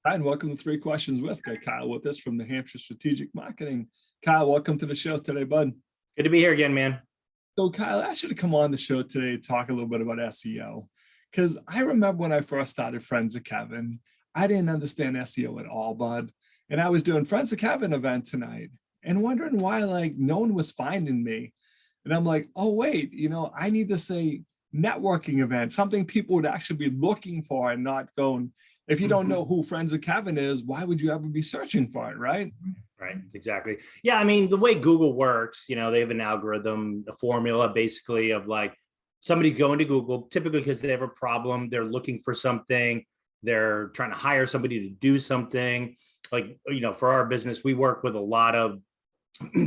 Hi, and welcome to Three Questions with Kyle with us from the Hampshire Strategic Marketing. Kyle, welcome to the show today, bud. Good to be here again, man. So Kyle, I asked you to come on the show today to talk a little bit about SEO, because I remember when I first started Friends of Kevin, I didn't understand SEO at all, bud. And I was doing Friends of Kevin event tonight and wondering why no one was finding me. And I'm like, oh, wait, I need to say networking event, something people would actually be looking for and not going, if you don't know who Friends of Kevin is, why would you ever be searching for it, right? Right, exactly. Yeah, I mean, the way Google works, they have an algorithm, a formula basically of somebody going to Google, typically because they have a problem, they're looking for something, they're trying to hire somebody to do something. For our business, we work with a lot of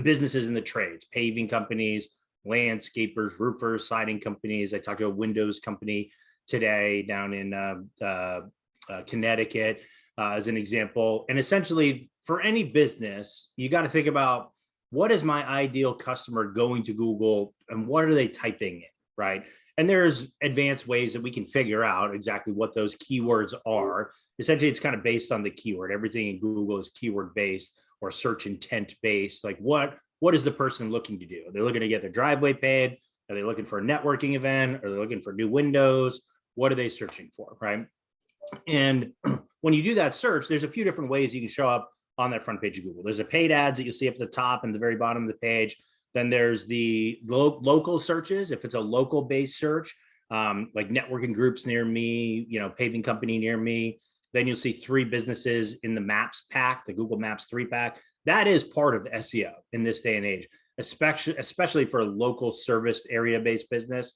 businesses in the trades, paving companies, landscapers, roofers, siding companies. I talked to a windows company today down in Connecticut, as an example. And essentially, for any business, you got to think about, what is my ideal customer going to Google and what are they typing in, right? And there's advanced ways that we can figure out exactly what those keywords are. Essentially, it's kind of based on the keyword. Everything in Google is keyword based or search intent based. What is the person looking to do? Are they looking to get their driveway paved? Are they looking for a networking event? Are they looking for new windows? What are they searching for, right? And when you do that search, there's a few different ways you can show up on that front page of Google. There's a paid ads that you'll see up at the top and the very bottom of the page. Then there's the local searches. If it's a local based search, like networking groups near me, paving company near me, then you'll see three businesses in the Maps pack, the Google Maps 3-pack. That is part of SEO in this day and age, especially for a local service area based business.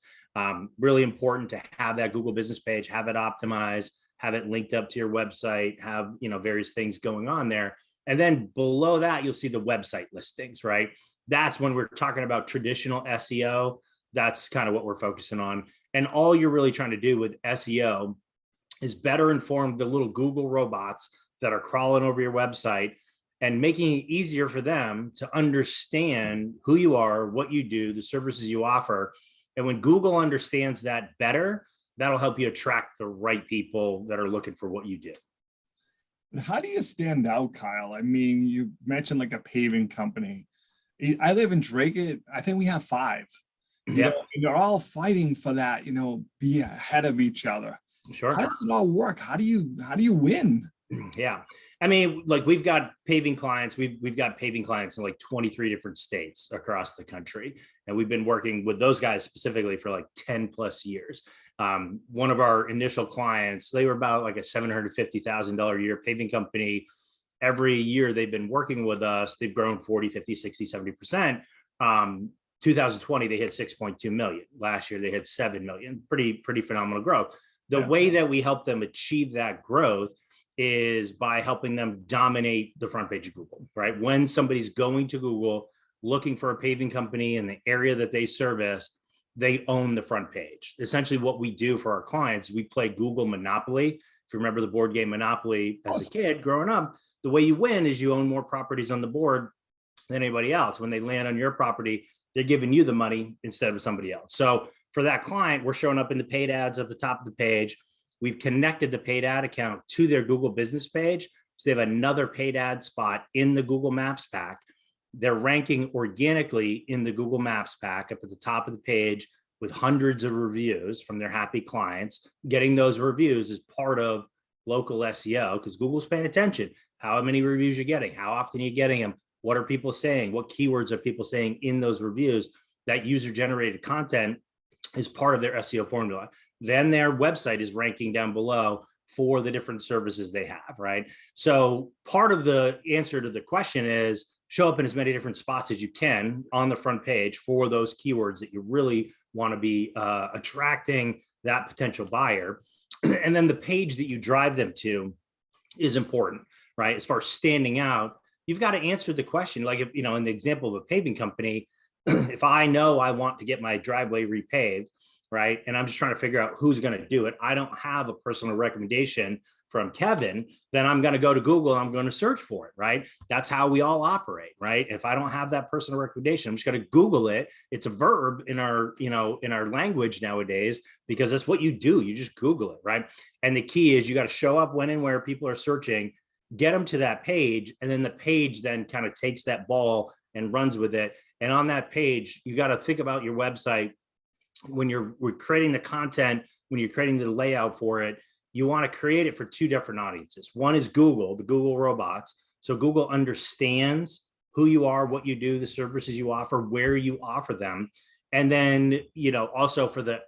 Really important to have that Google business page, have it optimized, have it linked up to your website, have various things going on there. And then below that, you'll see the website listings, right? That's when we're talking about traditional SEO. That's kind of what we're focusing on. And all you're really trying to do with SEO is better inform the little Google robots that are crawling over your website and making it easier for them to understand who you are, what you do, the services you offer. And when Google understands that better, that'll help you attract the right people that are looking for what you do. How do you stand out, Kyle? I mean, you mentioned a paving company. I live in Drake. I think we have 5. Yep. And they're all fighting for that, be ahead of each other. Sure. How does it all work? How do you win? Yeah. I mean, we've got paving clients. We've got paving clients in 23 different states across the country. And we've been working with those guys specifically for 10 plus years. One of our initial clients, they were about a $750,000 a year paving company. Every year they've been working with us, they've grown 40, 50, 60, 70%. 2020, they hit 6.2 million. Last year, they hit 7 million. Pretty phenomenal growth. The way that we help them achieve that growth is by helping them dominate the front page of Google, right? When somebody's going to Google looking for a paving company in the area that they service, they own the front page. Essentially what we do for our clients, we play Google Monopoly. If you remember the board game Monopoly as a kid growing up, the way you win is you own more properties on the board than anybody else. When they land on your property, they're giving you the money instead of somebody else. So for that client, we're showing up in the paid ads at the top of the page. We've connected the paid ad account to their Google business page. So they have another paid ad spot in the Google Maps pack. They're ranking organically in the Google Maps pack up at the top of the page with hundreds of reviews from their happy clients. Getting those reviews is part of local SEO because Google's paying attention. How many reviews you're getting, how often you're getting them, what are people saying, what keywords are people saying in those reviews. That user generated content is part of their SEO formula. Then their website is ranking down below for the different services they have, right? So part of the answer to the question is show up in as many different spots as you can on the front page for those keywords that you really want to be attracting that potential buyer. And then the page that you drive them to is important, right? As far as standing out, you've got to answer the question. If, in the example of a paving company, if I know I want to get my driveway repaved, right? And I'm just trying to figure out who's going to do it. I don't have a personal recommendation from Kevin, then I'm going to go to Google and I'm going to search for it, right? That's how we all operate, right? If I don't have that personal recommendation, I'm just going to Google it. It's a verb in our, in our language nowadays, because that's what you do. You just Google it, right? And the key is you got to show up when and where people are searching, get them to that page, and then the page then kind of takes that ball and runs with it. And on that page, you got to think about your website when you're creating the content, when you're creating the layout for it. You want to create it for two different audiences. One is Google, the Google robots. So Google understands who you are, what you do, the services you offer, where you offer them. And then, also for the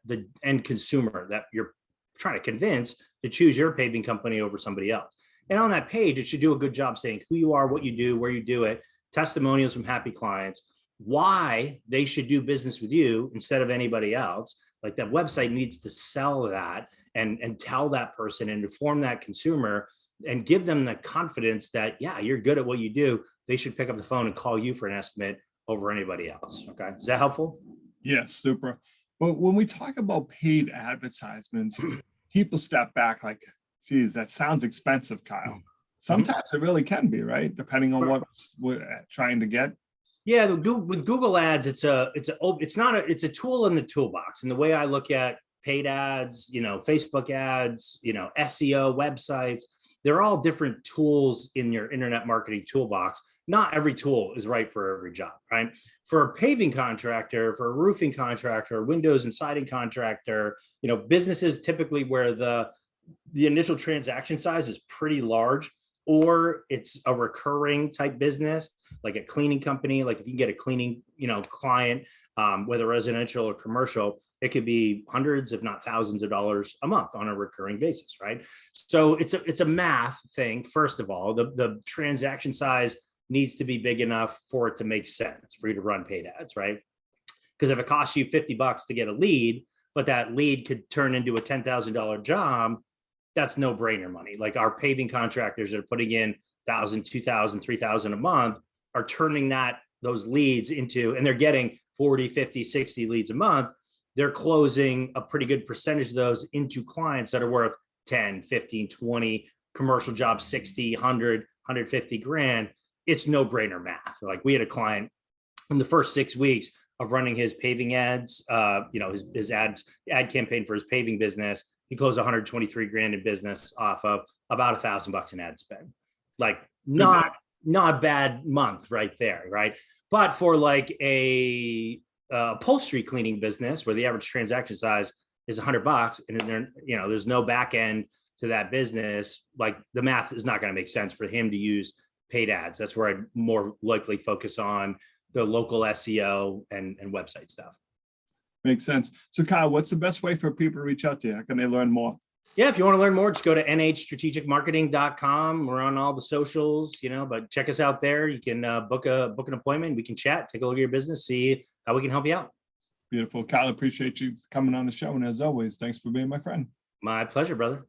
end consumer that you're trying to convince to choose your paving company over somebody else. And on that page, it should do a good job saying who you are, what you do, where you do it, testimonials from happy clients, why they should do business with you instead of anybody else. Like that website needs to sell that and tell that person and inform that consumer and give them the confidence that, yeah, you're good at what you do. They should pick up the phone and call you for an estimate over anybody else. Okay. Is that helpful? Yes, super. But when we talk about paid advertisements, people step back like, geez, that sounds expensive, Kyle. Sometimes it really can be, right? Depending on what we're trying to get. Yeah, with Google Ads, it's a tool in the toolbox. And the way I look at paid ads, Facebook ads, SEO websites, they're all different tools in your internet marketing toolbox. Not every tool is right for every job, right? For a paving contractor, for a roofing contractor, windows and siding contractor, businesses typically where the initial transaction size is pretty large, or it's a recurring type business, like a cleaning company. Like if you get a cleaning, client, whether residential or commercial, it could be hundreds, if not thousands of dollars a month on a recurring basis, right? So it's a math thing. First of all, the transaction size needs to be big enough for it to make sense for you to run paid ads, right? Because if it costs you $50 to get a lead, but that lead could turn into a $10,000 job, that's no brainer money. Like our paving contractors that are putting in $1,000, $2,000, $3,000 a month are turning those leads into, and they're getting 40, 50, 60 leads a month. They're closing a pretty good percentage of those into clients that are worth 10, 15, 20, commercial jobs, 60, 100, 150 grand. It's no brainer math. Like we had a client in the first 6 weeks of running his paving ads, his ad campaign for his paving business, he closed 123 grand in business off of about $1,000 in ad spend. Like not a bad month right there, right? But for like a upholstery cleaning business where the average transaction size is $100 and then there's no back end to that business, like the math is not going to make sense for him to use paid ads. That's where I'd more likely focus on the local SEO and website stuff. Makes sense. So Kyle, what's the best way for people to reach out to you? How can they learn more? Yeah, if you want to learn more, just go to nhstrategicmarketing.com. We're on all the socials, but check us out there. You can book an appointment. We can chat, take a look at your business, see how we can help you out. Beautiful. Kyle, appreciate you coming on the show. And as always, thanks for being my friend. My pleasure, brother.